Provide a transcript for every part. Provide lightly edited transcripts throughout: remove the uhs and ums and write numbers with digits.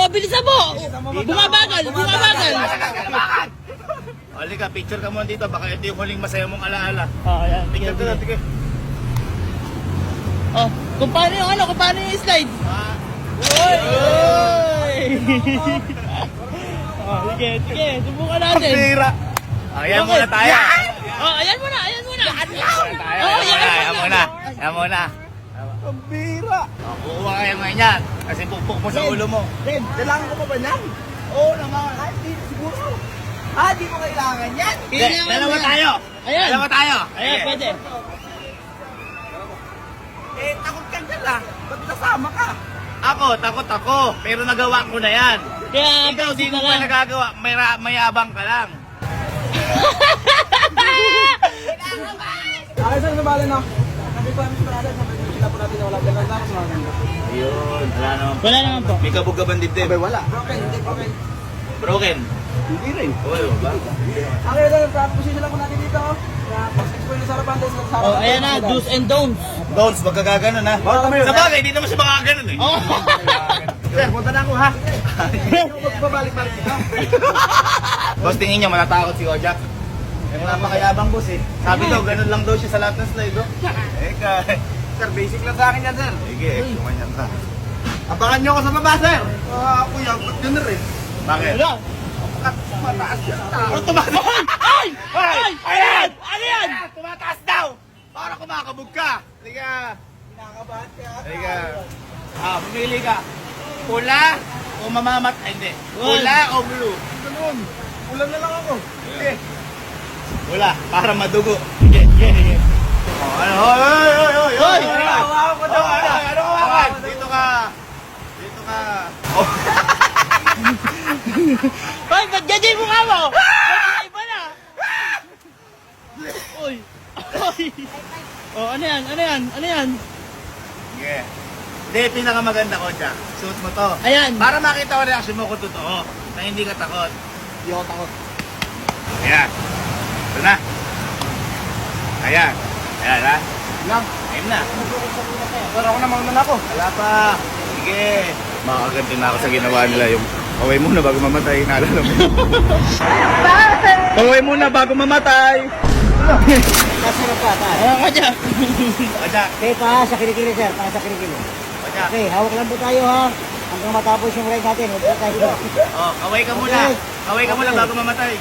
Bilisan mo! Bumabagal! Halika, picture ka muna dito. Baka ito yung huling masaya mong alaala. Ayan. Picture ka na, sige. Kung paano yung slide? Sige, subukan natin. Pira! Ayan muna tayo. Ayan muna. Ayan muna. Ang bira! Kukuha kayo ngayon yan. Kasi pupuk mo sa ulo mo. Ren, kailangan ko pa ba yan? Oo naman. Ay, di siguro. Di mo kailangan yan. Dalawa tayo. Ayan. Sige. Pwede. Takot ka dyan lang. Ba't nasama ka? Ako, takot ako. Pero nagawa ko na yan. Kaya, Ikaw, di mo pa nagagawa. Mayabang ka lang. Okay, sir, nabala na. Sabi ko, Mr. Adam, sabi ko, sila po natin na wala. Dagan lang, mas maganda. Ayun, Wala naman po. May kabog-gaban dibdib. Wala. Broken. Broken. Hindi rin. Oo, ba? Okay, sir, position lang po natin dito. Pag-explain na sa harapan, sa harapan. Ayan na, do's and don'ts. Don'ts, magkagaganon ha. Sa bagay, di naman siya makakaganon eh. Sir, punta na ako, ha? Magbabalik-balik dito. Boss, tingin niya, manatakot si Kojak. Yung napakayabang boss eh. Sabi daw, ganun lang daw siya sa lahat ng slide, oh. Sir, basic lang sa akin yan, sir. Sige, kumanyan ka. Abangan nyo ako sa baba, sir. Kuya, ba't yun na rin? Bakit? Mataas yan. Ano tumataas? Ayan! Ano yan? Tumataas daw! Para kumakabog ka. Halika. Kinakabahan ka. Halika. Pumili ka. Pula o mamamat? Ay, hindi. Pula o blue? Ganun. Ulan na lang ako. Sige. Pula, para madugo. Sige. Ano? Hoy! Ano kawakan? Dito ka. Hoy, ba't ganyan yung mukha mo? Iba na. Uy. Ano yan? Sige. Hindi, pinakamaganda ko, Jack. Suot mo to. Ayan. Para makita ko reaction mo kung totoo. Na hindi ka takot. Hindi ako takot. Ayan. Ito na. Ayan. Ayan, ha? Lang. Ayan na. Sir, ako na mauna ako. Wala pa. Sige. Makakaganti na ako sa ginawa nila yung kaway muna bago mamatay. Naalala mo. Kaway muna bago mamatay. Nasarap ka, tayo. Ayan ka dyan. Kajak. Okay, pa sa kilikili, sir. Pa sa kilikili. Kajak. Okay, hawak lang po tayo, ha? Hanggang matapos yung ride natin. Huwag po tayo. Oh, kaway ka muna. Okay. Kaway ka muna bago mamatay.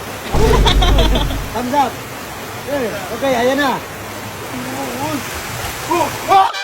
Thumbs up. Sir, okay, ayan na. Oh!